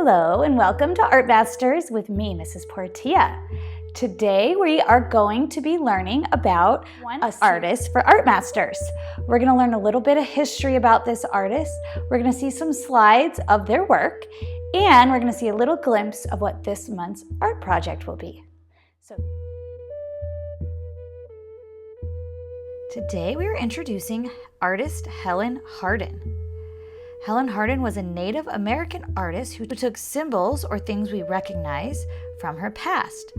Hello and welcome to Art Masters with me, Mrs. Portilla. Today we are going to be learning about an artist for Art Masters. We're going to learn a little bit of history about this artist. We're going to see some slides of their work, and we're going to see a little glimpse of what this month's art project will be. Today we are introducing artist Helen Hardin. Helen Hardin was a Native American artist who took symbols or things we recognize from her past,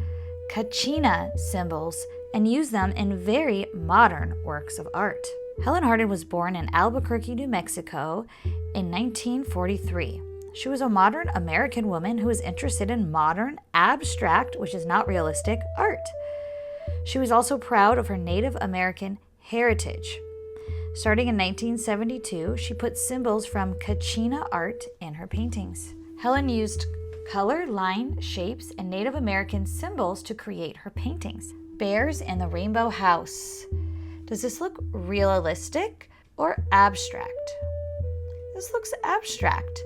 kachina symbols, and used them in very modern works of art. Helen Hardin was born in Albuquerque, New Mexico in 1943. She was a modern American woman who was interested in modern, abstract, which is not realistic, art. She was also proud of her Native American heritage. Starting in 1972, she put symbols from kachina art in her paintings. Helen used color, line, shapes, and Native American symbols to create her paintings. Bears in the Rainbow House. Does this look realistic or abstract? This looks abstract,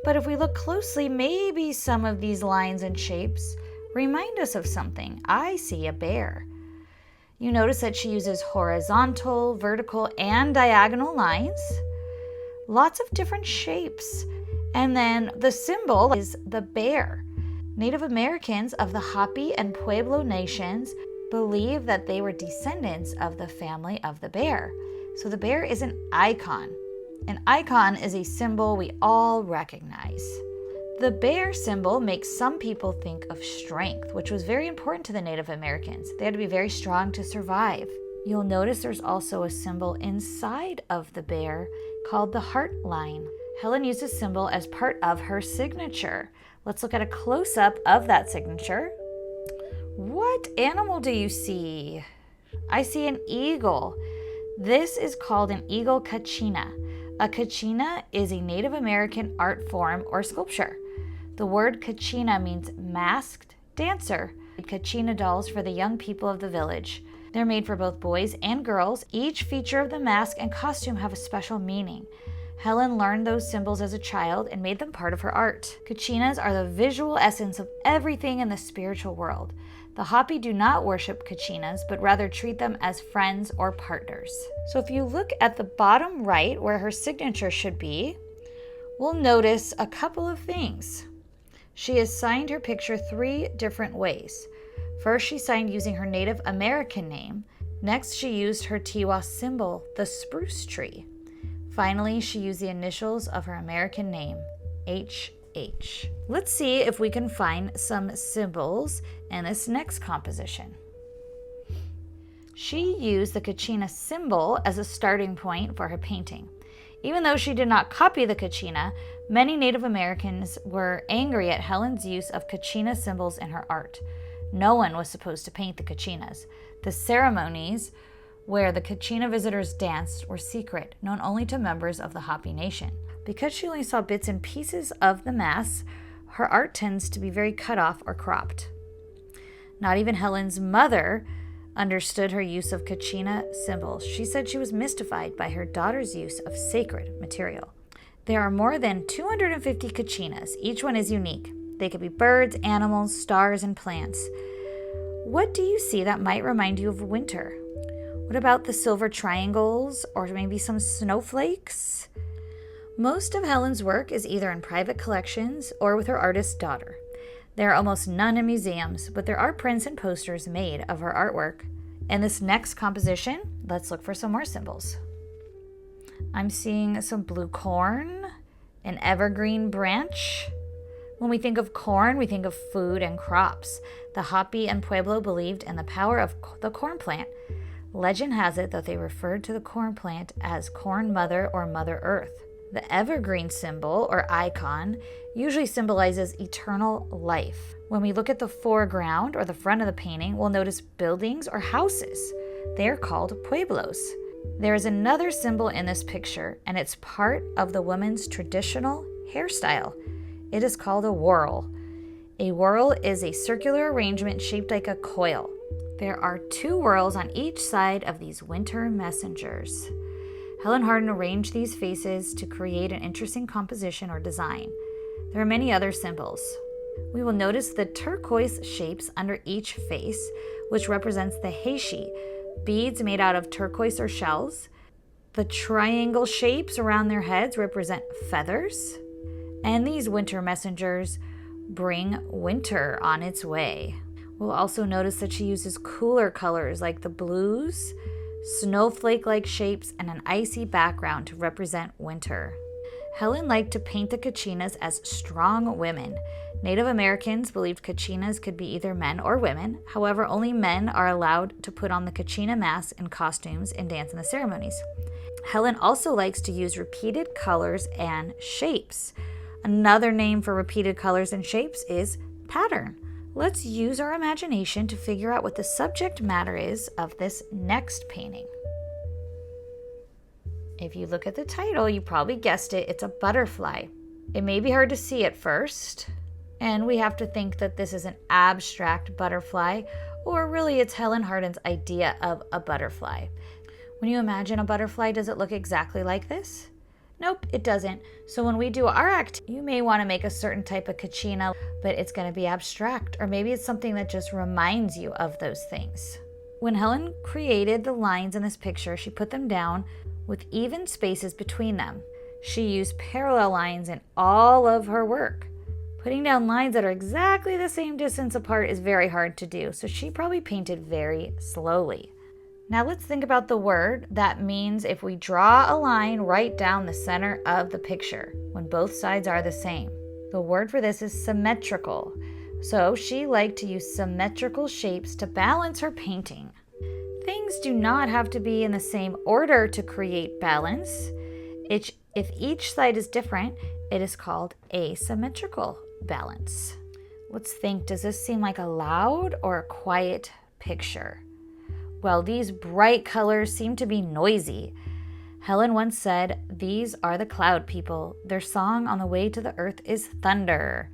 but if we look closely, maybe some of these lines and shapes remind us of something. I see a bear. You notice that she uses horizontal, vertical, and diagonal lines. Lots of different shapes. And then the symbol is the bear. Native Americans of the Hopi and Pueblo nations believe that they were descendants of the family of the bear. So the bear is an icon. An icon is a symbol we all recognize. The bear symbol makes some people think of strength, which was very important to the Native Americans. They had to be very strong to survive. You'll notice there's also a symbol inside of the bear called the heart line. Helen used this symbol as part of her signature. Let's look at a close-up of that signature. What animal do you see? I see an eagle. This is called an eagle kachina. A kachina is a Native American art form or sculpture. The word kachina means masked dancer. Kachina dolls for the young people of the village. They're made for both boys and girls. Each feature of the mask and costume have a special meaning. Helen learned those symbols as a child and made them part of her art. Kachinas are the visual essence of everything in the spiritual world. The Hopi do not worship kachinas, but rather treat them as friends or partners. So if you look at the bottom right where her signature should be, we'll notice a couple of things. She has signed her picture 3 different ways. First, she signed using her Native American name. Next, she used her Tiwa symbol, the spruce tree. Finally, she used the initials of her American name, HH. Let's see if we can find some symbols in this next composition. She used the kachina symbol as a starting point for her painting. Even though she did not copy the kachina, many Native Americans were angry at Helen's use of kachina symbols in her art. No one was supposed to paint the kachinas. The ceremonies where the kachina visitors danced were secret, known only to members of the Hopi Nation. Because she only saw bits and pieces of the mass, her art tends to be very cut off or cropped. Not even Helen's mother understood her use of kachina symbols. She said she was mystified by her daughter's use of sacred material. There are more than 250 kachinas. Each one is unique. They could be birds, animals, stars, and plants. What do you see that might remind you of winter? What about the silver triangles or maybe some snowflakes? Most of Helen's work is either in private collections or with her artist daughter. There are almost none in museums, but there are prints and posters made of her artwork. In this next composition, let's look for some more symbols. I'm seeing some blue corn, an evergreen branch. When we think of corn, we think of food and crops. The Hopi and Pueblo believed in the power of the corn plant. Legend has it that they referred to the corn plant as Corn Mother or Mother Earth. The evergreen symbol or icon usually symbolizes eternal life. When we look at the foreground or the front of the painting, we'll notice buildings or houses. They are called pueblos. There is another symbol in this picture, and it's part of the woman's traditional hairstyle. It is called a whorl. A whorl is a circular arrangement shaped like a coil. There are 2 whorls on each side of these winter messengers. Helen Hardin arranged these faces to create an interesting composition or design. There are many other symbols. We will notice the turquoise shapes under each face, which represents the heishi, beads made out of turquoise or shells. The triangle shapes around their heads represent feathers. And these winter messengers bring winter on its way. We'll also notice that she uses cooler colors like the blues, snowflake-like shapes, and an icy background to represent winter. Helen liked to paint the kachinas as strong women. Native Americans believed kachinas could be either men or women. However, only men are allowed to put on the kachina masks and costumes and dance in the ceremonies. Helen also likes to use repeated colors and shapes. Another name for repeated colors and shapes is pattern. Let's use our imagination to figure out what the subject matter is of this next painting. If you look at the title, you probably guessed it, it's a butterfly. It may be hard to see at first, and we have to think that this is an abstract butterfly, or really it's Helen Hardin's idea of a butterfly. When you imagine a butterfly, does it look exactly like this? Nope, it doesn't. So when we do our act, you may want to make a certain type of kachina, but it's going to be abstract, or maybe it's something that just reminds you of those things. When Helen created the lines in this picture, she put them down with even spaces between them. She used parallel lines in all of her work. Putting down lines that are exactly the same distance apart is very hard to do, so she probably painted very slowly. Now let's think about the word that means if we draw a line right down the center of the picture when both sides are the same. The word for this is symmetrical. So she liked to use symmetrical shapes to balance her painting. Things do not have to be in the same order to create balance. If each side is different, it is called asymmetrical balance. Let's think, does this seem like a loud or a quiet picture? Well, these bright colors seem to be noisy. Helen once said, "These are the cloud people. Their song on the way to the earth is thunder."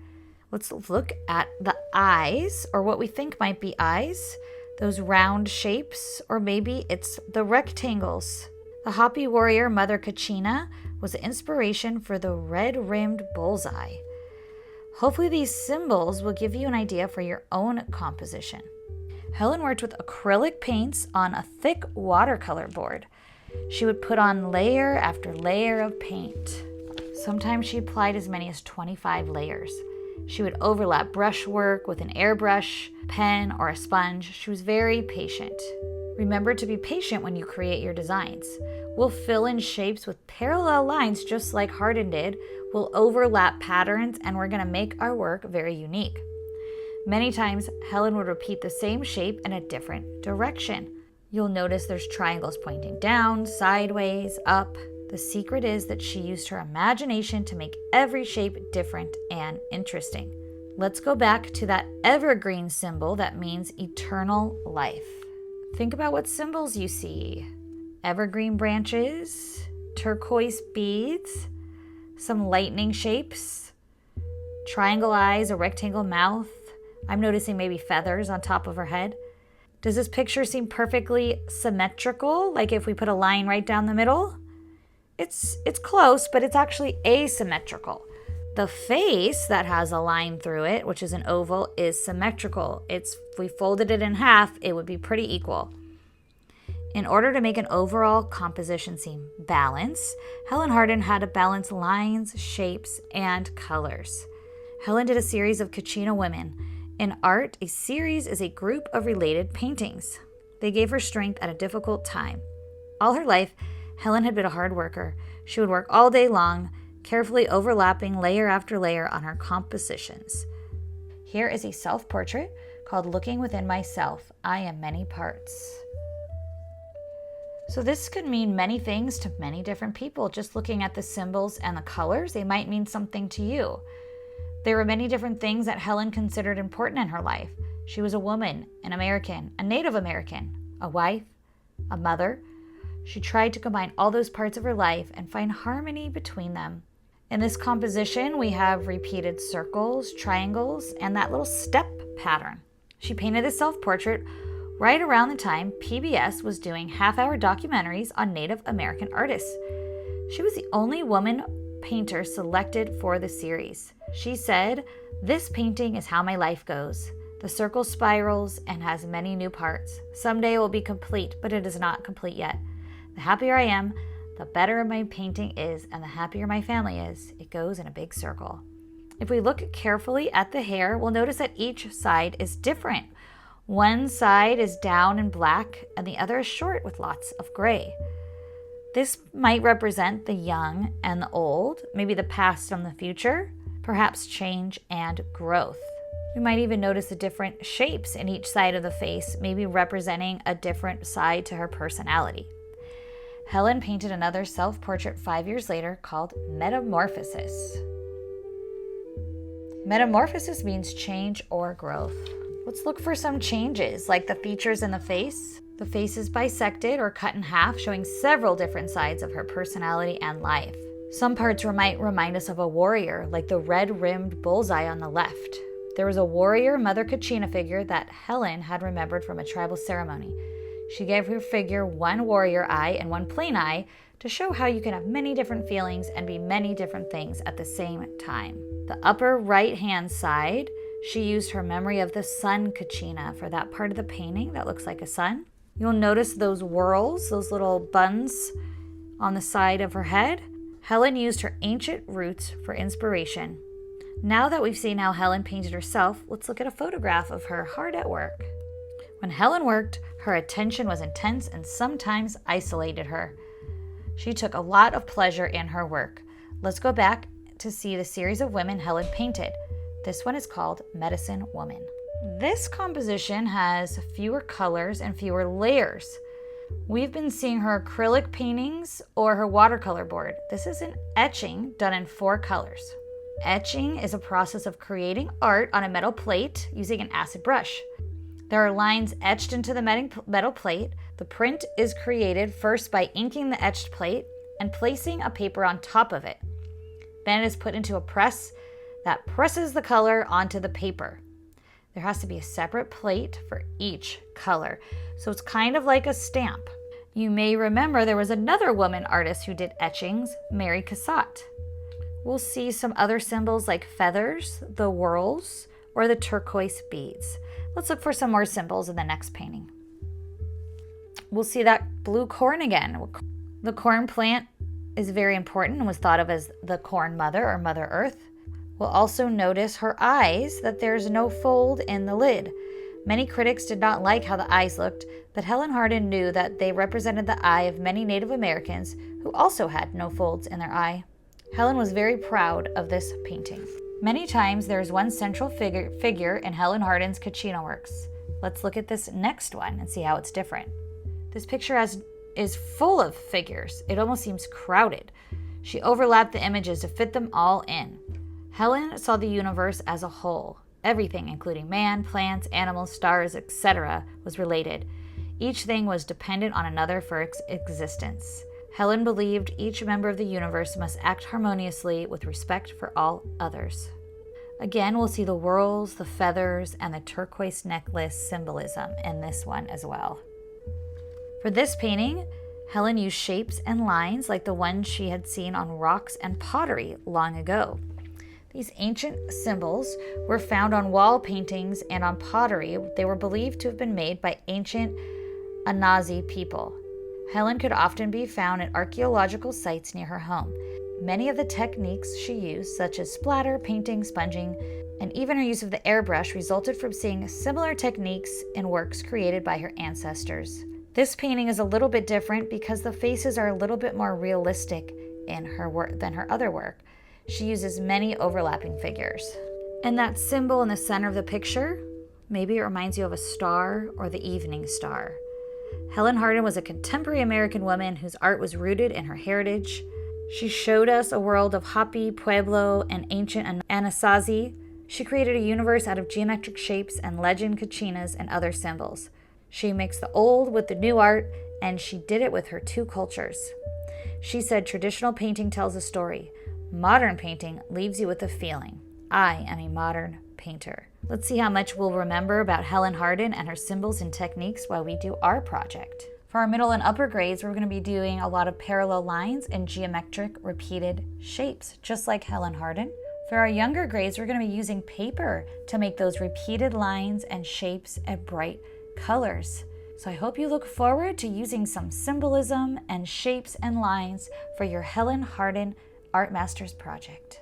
Let's look at the eyes, or what we think might be eyes, those round shapes, or maybe it's the rectangles. The Hopi warrior Mother Kachina was the inspiration for the red-rimmed bullseye. Hopefully these symbols will give you an idea for your own composition. Helen worked with acrylic paints on a thick watercolor board. She would put on layer after layer of paint. Sometimes she applied as many as 25 layers. She would overlap brushwork with an airbrush, pen, or a sponge. She was very patient. Remember to be patient when you create your designs. We'll fill in shapes with parallel lines just like Hardin did. We'll overlap patterns, and we're going to make our work very unique. Many times, Helen would repeat the same shape in a different direction. You'll notice there's triangles pointing down, sideways, up. The secret is that she used her imagination to make every shape different and interesting. Let's go back to that evergreen symbol that means eternal life. Think about what symbols you see. Evergreen branches, turquoise beads, some lightning shapes, triangle eyes, a rectangle mouth. I'm noticing maybe feathers on top of her head. Does this picture seem perfectly symmetrical, like if we put a line right down the middle? It's close, but it's actually asymmetrical. The face that has a line through it, which is an oval, is symmetrical. If we folded it in half, it would be pretty equal. In order to make an overall composition seem balanced, Helen Hardin had to balance lines, shapes, and colors. Helen did a series of Kachina women. In art, a series is a group of related paintings. They gave her strength at a difficult time. All her life, Helen had been a hard worker. She would work all day long, carefully overlapping layer after layer on her compositions. Here is a self-portrait called Looking Within Myself. I am many parts. So this could mean many things to many different people. Just looking at the symbols and the colors, they might mean something to you. There were many different things that Helen considered important in her life. She was a woman, an American, a Native American, a wife, a mother. She tried to combine all those parts of her life and find harmony between them. In this composition, we have repeated circles, triangles, and that little step pattern. She painted this self-portrait right around the time PBS was doing half-hour documentaries on Native American artists. She was the only woman painter selected for the series. She said, "This painting is how my life goes. The circle spirals and has many new parts. Someday it will be complete, but it is not complete yet. The happier I am, the better my painting is, and the happier my family is. It goes in a big circle." If we look carefully at the hair, we'll notice that each side is different. One side is down and black, and the other is short with lots of gray. This might represent the young and the old, maybe the past and the future, perhaps change and growth. We might even notice the different shapes in each side of the face, maybe representing a different side to her personality. Helen painted another self-portrait 5 years later called Metamorphosis. Metamorphosis means change or growth. Let's look for some changes, like the features in the face. The face is bisected or cut in half, showing several different sides of her personality and life. Some parts might remind us of a warrior, like the red-rimmed bullseye on the left. There was a warrior Mother Kachina figure that Helen had remembered from a tribal ceremony. She gave her figure one warrior eye and one plain eye to show how you can have many different feelings and be many different things at the same time. The upper right-hand side, she used her memory of the sun kachina for that part of the painting that looks like a sun. You'll notice those whorls, those little buns on the side of her head. Helen used her ancient roots for inspiration. Now that we've seen how Helen painted herself, let's look at a photograph of her hard at work. When Helen worked, her attention was intense and sometimes isolated her. She took a lot of pleasure in her work. Let's go back to see the series of women Helen painted. This one is called Medicine Woman. This composition has fewer colors and fewer layers. We've been seeing her acrylic paintings or her watercolor board. This is an etching done in 4 colors. Etching is a process of creating art on a metal plate using an acid brush. There are lines etched into the metal plate. The print is created first by inking the etched plate and placing a paper on top of it. Then it is put into a press that presses the color onto the paper. There has to be a separate plate for each color, so it's kind of like a stamp. You may remember there was another woman artist who did etchings, Mary Cassatt. We'll see some other symbols like feathers, the whorls, or the turquoise beads. Let's look for some more symbols in the next painting. We'll see that blue corn again. The corn plant is very important and was thought of as the corn mother or Mother Earth. We'll also notice her eyes, that there's no fold in the lid. Many critics did not like how the eyes looked, but Helen Hardin knew that they represented the eye of many Native Americans who also had no folds in their eye. Helen was very proud of this painting. Many times there is one central figure in Helen Hardin's Kachina works. Let's look at this next one and see how it's different. This picture is full of figures. It almost seems crowded. She overlapped the images to fit them all in. Helen saw the universe as a whole. Everything, including man, plants, animals, stars, etc., was related. Each thing was dependent on another for its existence. Helen believed each member of the universe must act harmoniously with respect for all others. Again, we'll see the whorls, the feathers, and the turquoise necklace symbolism in this one as well. For this painting, Helen used shapes and lines like the ones she had seen on rocks and pottery long ago. These ancient symbols were found on wall paintings and on pottery. They were believed to have been made by ancient Anasazi people. Helen could often be found at archaeological sites near her home. Many of the techniques she used, such as splatter, painting, sponging, and even her use of the airbrush, resulted from seeing similar techniques in works created by her ancestors. This painting is a little bit different because the faces are a little bit more realistic in her work than her other work. She uses many overlapping figures. And that symbol in the center of the picture, maybe it reminds you of a star or the evening star. Helen Hardin was a contemporary American woman whose art was rooted in her heritage. She showed us a world of Hopi, Pueblo, and ancient Anasazi. She created a universe out of geometric shapes and legend, kachinas, and other symbols. She mixed the old with the new art, and she did it with her 2 cultures. She said traditional painting tells a story. Modern painting leaves you with a feeling. I am a modern painter. Let's see how much we'll remember about Helen Hardin and her symbols and techniques while we do our project. For our middle and upper grades, we're going to be doing a lot of parallel lines and geometric repeated shapes, just like Helen Hardin. For our younger grades, we're going to be using paper to make those repeated lines and shapes and bright colors. So I hope you look forward to using some symbolism and shapes and lines for your Helen Hardin Art Masters project.